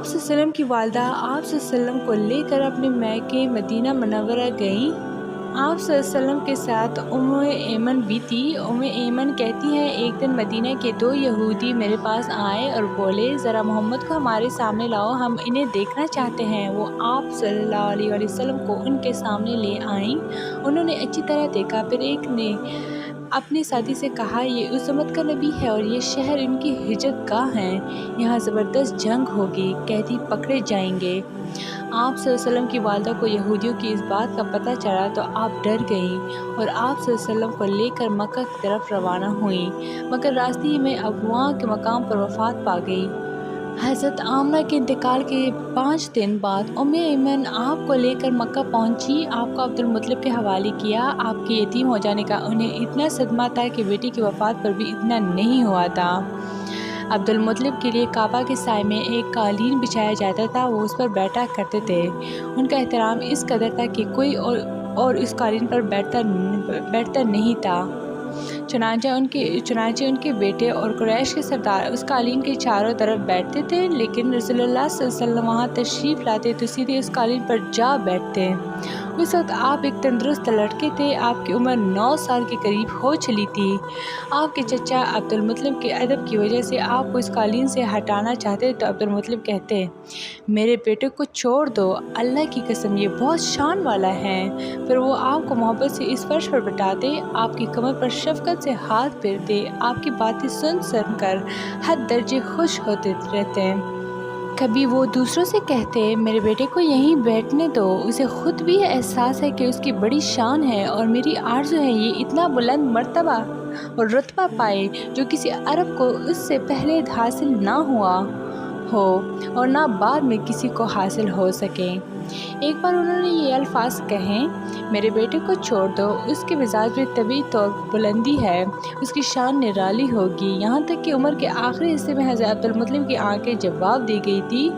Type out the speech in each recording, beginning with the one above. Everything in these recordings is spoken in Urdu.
آپ صلی اللہ علیہ وسلم کی والدہ آپ صلی اللہ علیہ وسلم کو لے کر اپنے میکے مدینہ منورہ گئیں۔ آپ صلی اللہ علیہ وسلم کے ساتھ ایمن بھی تھی۔ ایمن کہتی ہیں ایک دن مدینہ کے 2 یہودی میرے پاس آئے اور بولے ذرا محمد کو ہمارے سامنے لاؤ، ہم انہیں دیکھنا چاہتے ہیں۔ وہ آپ صلی اللہ علیہ وسلم کو ان کے سامنے لے آئیں۔ انہوں نے اچھی طرح دیکھا، پھر ایک نے اپنے ساتھی سے کہا یہ اس امت کا نبی ہے اور یہ شہر ان کی ہجرت گاہ ہے، یہاں زبردست جنگ ہوگی، قیدی پکڑے جائیں گے۔ آپ صلی اللہ علیہ وسلم کی والدہ کو یہودیوں کی اس بات کا پتہ چلا تو آپ ڈر گئیں اور آپ صلی اللہ علیہ وسلم کو لے کر مکہ کی طرف روانہ ہوئیں، مگر راستے ہی میں ابواں کے مقام پر وفات پا گئی۔ حضرت آمنہ کے انتقال کے 5 دن بعد ایمن آپ کو لے کر مکہ پہنچی۔ آپ کو عبد المطلب کے حوالے کیا۔ آپ کے یتیم ہو جانے کا انہیں اتنا صدمہ تھا کہ بیٹی کی وفات پر بھی اتنا نہیں ہوا تھا۔ عبد المطلب کے لیے کعبہ کے سائے میں ایک قالین بچھایا جاتا تھا، وہ اس پر بیٹھا کرتے تھے۔ ان کا احترام اس قدر تھا کہ کوئی اور اس قالین پر بیٹھتا نہیں تھا۔ چنانچہ ان کے بیٹے اور قریش کے سردار اس قالین کے چاروں طرف بیٹھتے تھے، لیکن رسول اللہ صلی اللہ علیہ وسلم وہاں تشریف لاتے تو سیدھے اس قالین پر جا بیٹھتے۔ اس وقت آپ ایک تندرست لڑکے تھے، آپ کی عمر 9 سال کے قریب ہو چلی تھی۔ آپ کے چچا عبد المطلب کے ادب کی وجہ سے آپ کو اس قالین سے ہٹانا چاہتے تو عبد المطلب کہتے میرے بیٹے کو چھوڑ دو، اللہ کی قسم یہ بہت شان والا ہے۔ پھر وہ آپ کو محبت سے اس فرش پر بٹھاتے، آپ کی کمر پر شفقت سے ہاتھ پھیرتے، آپ کی باتیں سن کر حد درجے خوش ہوتے رہتے۔ کبھی وہ دوسروں سے کہتے میرے بیٹے کو یہیں بیٹھنے دو، اسے خود بھی احساس ہے کہ اس کی بڑی شان ہے اور میری آرزو ہے یہ اتنا بلند مرتبہ اور رتبہ پائے جو کسی عرب کو اس سے پہلے حاصل نہ ہوا ہو اور نہ بعد میں کسی کو حاصل ہو سکے۔ ایک بار انہوں نے یہ الفاظ کہیں میرے بیٹے کو چھوڑ دو، اس کے مزاج میں طبعی طور بلندی ہے، اس کی شان نرالی ہوگی۔ یہاں تک کہ عمر کے آخری حصے میں حضرت عبد المطلب کی آنکھیں جواب دی گئی تھی،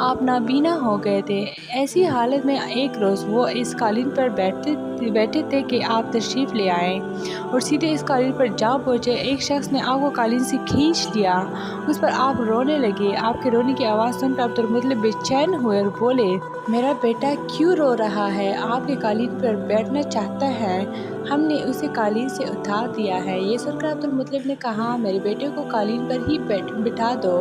آپ نابینا ہو گئے تھے۔ ایسی حالت میں ایک روز وہ اس قالین پر بیٹھے تھے کہ آپ تشریف لے آئے اور سیدھے اس قالین پر جا پہنچے۔ ایک شخص نے آپ کو قالین سے کھینچ لیا، اس پر آپ رونے لگے۔ آپ کے رونے کی آواز سن کر عبد المطلب بے چین ہوئے اور بولے میرا بیٹا کیوں رو رہا ہے؟ آپ کے قالین پر بیٹھنا چاہتا ہے، ہم نے اسے قالین سے اتار دیا ہے۔ یہ سن کر عبد المطلب نے کہا میرے بیٹے کو قالین پر ہی بٹھا دو،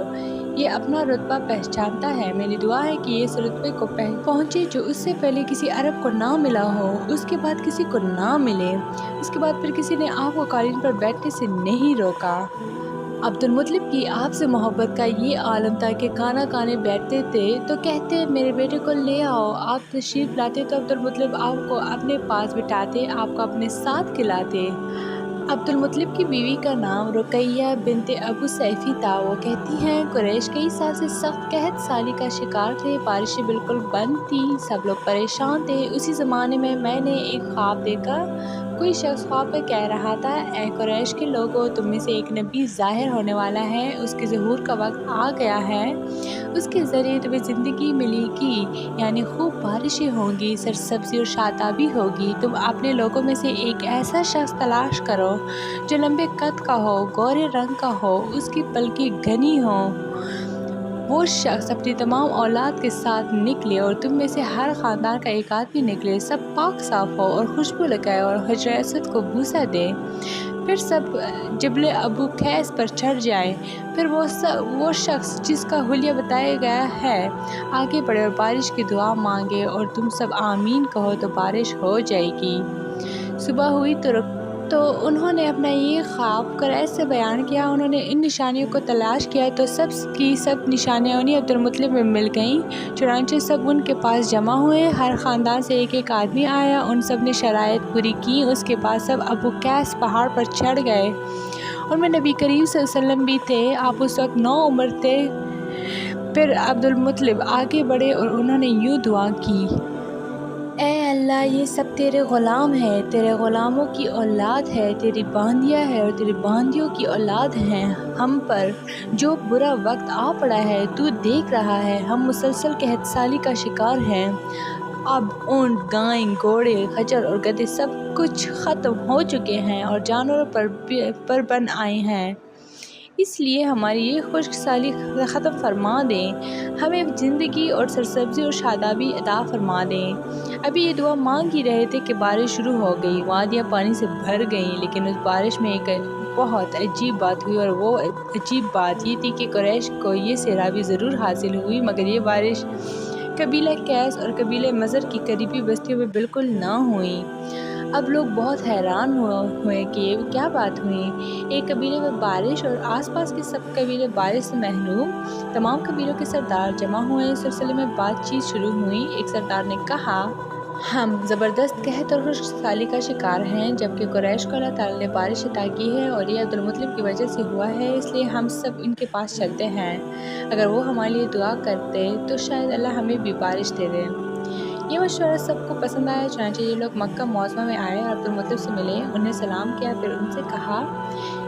یہ اپنا رتبہ پہچانتا ہے۔ میری دعا ہے کہ یہ اس رتبے کو پہنچے جو اس سے پہلے کسی عرب کو نہ ملا ہو، اس کے بعد کسی کو نہ ملے۔ اس کے بعد پھر کسی نے آپ کو قالین پر بیٹھنے سے نہیں روکا۔ عبد المطلب کی آپ سے محبت کا یہ عالم تھا کہ کانا کانے بیٹھتے تھے تو کہتے میرے بیٹے کو لے آؤ۔ آپ تشریف لاتے تو عبد المطلب آپ کو اپنے پاس بٹھاتے، آپ کو اپنے ساتھ کھلاتے۔ عبد المطلب کی بیوی کا نام رقیہ بنت ابو سیفی تھا۔ وہ کہتی ہیں قریش کئی سال سے سخت قحط سالی کا شکار تھے، بارشیں بالکل بند تھیں، سب لوگ پریشان تھے۔ اسی زمانے میں نے ایک خواب دیکھا، کوئی شخص خواب میں کہہ رہا تھا اے قریش کے لوگوں، تم میں سے ایک نبی ظاہر ہونے والا ہے، اس کے ظہور کا وقت آ گیا ہے، اس کے ذریعے تمہیں زندگی ملے گی، یعنی خوب بارشیں ہوں گی، سرسبزی اور شادابی ہوگی۔ تم اپنے لوگوں میں سے ایک ایسا شخص تلاش کرو جو لمبے قد کا ہو، گورے رنگ کا ہو، اس کی پلکیں گھنی ہوں۔ وہ شخص اپنی تمام اولاد کے ساتھ نکلے اور تم میں سے ہر خاندان کا ایک آدمی نکلے، سب پاک صاف ہو اور خوشبو لگائے اور حجر اسود کو بوسہ دے، پھر سب جبل ابو قیس پر چڑھ جائیں۔ پھر وہ شخص جس کا حلیہ بتایا گیا ہے آگے بڑھے اور بارش کی دعا مانگے اور تم سب آمین کہو تو بارش ہو جائے گی۔ صبح ہوئی تو انہوں نے اپنا یہ خواب قریش سے بیان کیا۔ انہوں نے ان نشانیوں کو تلاش کیا تو سب کی سب نشانیاں انہیں عبد المطلب میں مل گئیں۔ چنانچہ سب ان کے پاس جمع ہوئے، ہر خاندان سے ایک ایک آدمی آیا، ان سب نے شرائط پوری کی۔ اس کے بعد سب ابو قیس پہاڑ پر چڑھ گئے، ان میں نبی کریم صلی اللہ علیہ وسلم بھی تھے، آپ اس وقت 9 عمر تھے۔ پھر عبد المطلب آگے بڑھے اور انہوں نے یوں دعا کی اے اللہ یہ سب تیرے غلام ہیں، تیرے غلاموں کی اولاد ہے، تیری باندیاں ہے اور تیری باندیوں کی اولاد ہیں۔ ہم پر جو برا وقت آ پڑا ہے تو دیکھ رہا ہے، ہم مسلسل قحط سالی کا شکار ہیں۔ اب اونٹ، گائیں، گھوڑے، خچر اور گدھے سب کچھ ختم ہو چکے ہیں اور جانوروں پر بن آئے ہیں۔ اس لیے ہماری یہ خشک سالی ختم فرما دیں، ہمیں زندگی اور سرسبزی اور شادابی عطا فرما دیں۔ ابھی یہ دعا مانگ ہی رہے تھے کہ بارش شروع ہو گئی، وادیاں پانی سے بھر گئیں، لیکن اس بارش میں ایک بہت عجیب بات ہوئی، اور وہ عجیب بات یہ تھی کہ قریش کو یہ سیرابی ضرور حاصل ہوئی، مگر یہ بارش قبیلہ قیس اور قبیلہ مضر کی قریبی بستیوں میں بالکل نہ ہوئی۔ اب لوگ بہت حیران ہوئے کہ یہ کیا بات ہوئی۔ ایک قبیلے میں بارش اور آس پاس کے سب قبیلے بارش سے محروم۔ تمام قبیلوں کے سردار جمع ہوئے، اس سلسلے میں بات چیت شروع ہوئی۔ ایک سردار نے کہا، ہم زبردست قحط اور خشک سالی کا شکار ہیں، جبکہ قریش کو اللہ تعالیٰ نے بارش عطا کی ہے اور یہ عبدالمطلب کی وجہ سے ہوا ہے، اس لیے ہم سب ان کے پاس چلتے ہیں۔ اگر وہ ہمارے لیے دعا کرتے تو شاید اللہ ہمیں بھی بارش دے دے۔ یہ مشورہ سب کو پسند آیا، چنانچہ یہ لوگ مکہ معظمہ میں آئے اور عبدالمطلب سے ملے، انہیں سلام کیا، پھر ان سے کہا،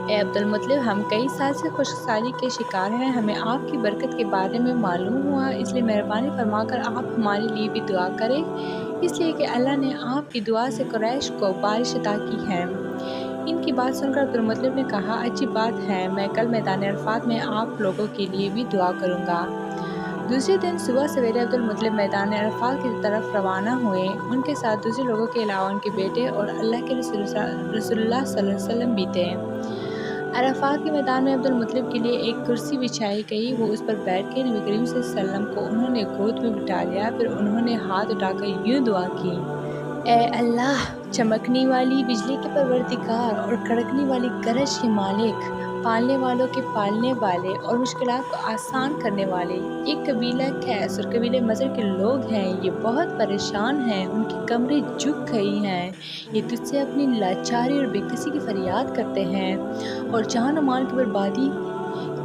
اے عبدالمطلب، ہم کئی سال سے خشک سالی کے شکار ہیں، ہمیں آپ کی برکت کے بارے میں معلوم ہوا، اس لیے مہربانی فرما کر آپ ہمارے لیے بھی دعا کریں، اس لیے کہ اللہ نے آپ کی دعا سے قریش کو بارش عطا کی ہے۔ ان کی بات سن کر عبدالمطلب نے کہا، اچھی بات ہے، میں کل میدان عرفات میں آپ لوگوں کے لیے بھی دعا کروں گا۔ دوسرے دن صبح سویرے عبدالمطلب میدان عرفات کی طرف روانہ ہوئے، ان کے ساتھ دوسرے لوگوں کے علاوہ ان کے بیٹے اور اللہ کے رسول اللہ صلی اللہ علیہ وسلم بھی تھے۔ عرفات کے میدان میں عبدالمطلب کے لیے ایک کرسی بچھائی گئی، وہ اس پر بیٹھ کے نبی کریم صلی اللہ علیہ وسلم کو انہوں نے گود میں بٹھا لیا، پھر انہوں نے ہاتھ اٹھا کر یوں دعا کی، اے اللہ، چمکنے والی بجلی کے پروردگار اور کڑکنے والی گرج کے مالک، پالنے والوں کے پالنے والے اور مشکلات کو آسان کرنے والے، یہ قبیلہ قیس اور قبیلہ مضر کے لوگ ہیں، یہ بہت پریشان ہیں، ان کی کمریں جھک گئی ہیں، یہ تجھ سے اپنی لاچاری اور بے کسی کی فریاد کرتے ہیں اور جان و مال کی بربادی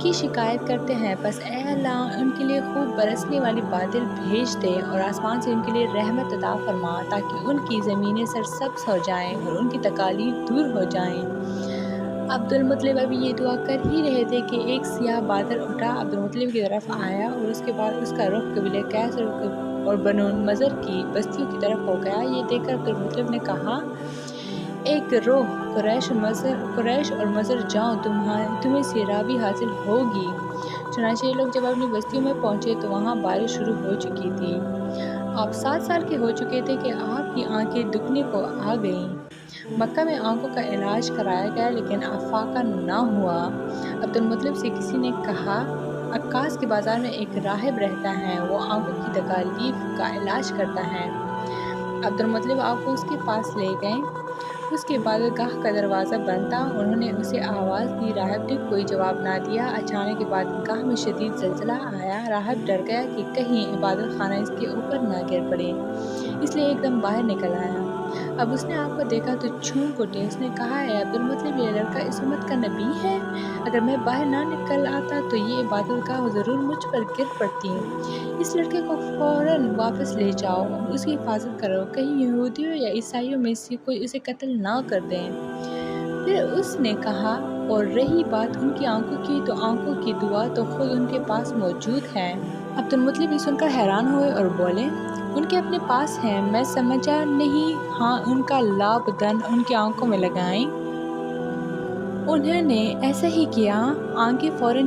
کی شکایت کرتے ہیں، بس اے اللہ ان کے لیے خوب برسنے والی بادل بھیج دے اور آسمان سے ان کے لیے رحمت عطا فرما، تاکہ ان کی زمینیں سرسبز ہو جائیں اور ان کی تکالیف دور ہو جائیں۔ عبدالمطلب ابھی یہ دعا کر ہی رہے تھے کہ ایک سیاہ بادل اٹھا، عبدالمطلب کی طرف آیا اور اس کے بعد اس کا رخ قبیلہ قیس اور بنو نضر کی بستیوں کی طرف ہو گیا۔ یہ دیکھ کر عبدالمطلب نے کہا، ایک روح قریش اور مضر جاؤ، تمہیں سیرابی حاصل ہوگی۔ چنانچہ یہ لوگ جب اپنی بستیوں میں پہنچے تو وہاں بارش شروع ہو چکی تھی۔ آپ 7 سال کے ہو چکے تھے کہ آپ کی آنکھیں دکھنے کو آ گئیں۔ مکہ میں آنکھوں کا علاج کرایا گیا لیکن افاقہ نہ ہوا۔ عبدالمطلب سے کسی نے کہا، عکاس کے بازار میں ایک راہب رہتا ہے، وہ آنکھوں کی تکالیف کا علاج کرتا ہے۔ عبدالمطلب آپ کو اس کے پاس لے گئے۔ اس کے بعد گاہ کا دروازہ بند تھا، انہوں نے اسے آواز دی، راہب نے کوئی جواب نہ دیا۔ اچانک عبادت گاہ میں شدید زلزلہ آیا، راہب ڈر گیا کہ کہیں عبادت خانہ اس کے اوپر نہ گر پڑے، اس لیے ایک دم باہر نکل آیا۔ اب اس نے آپ کو دیکھا تو چھونک اٹھے، اس نے کہا، اے عبدالمطلب، یہ لڑکا اس امت کا نبی ہے، اگر میں باہر نہ نکل آتا تو یہ عبادت گاہ ضرور مجھ پر گر پڑتی۔ اس لڑکے کو فوراً واپس لے جاؤ اور اس کی حفاظت کرو، کہیں یہودیوں یا عیسائیوں میں سے کوئی اسے قتل نہ کر دے۔ پھر اس نے کہا، اور رہی بات ان کی آنکھوں کی، تو آنکھوں کی دوا تو خود ان کے پاس موجود ہے۔ عبدالمطلب یہ سن کر حیران ہوئے اور بولے، ان کے اپنے پاس ہیں؟ میں سمجھا نہیں۔ ہاں، ان کا لابدن ان کی آنکھوں میں لگائیں۔ انہوں نے ایسا ہی کیا، آنکھیں فوراً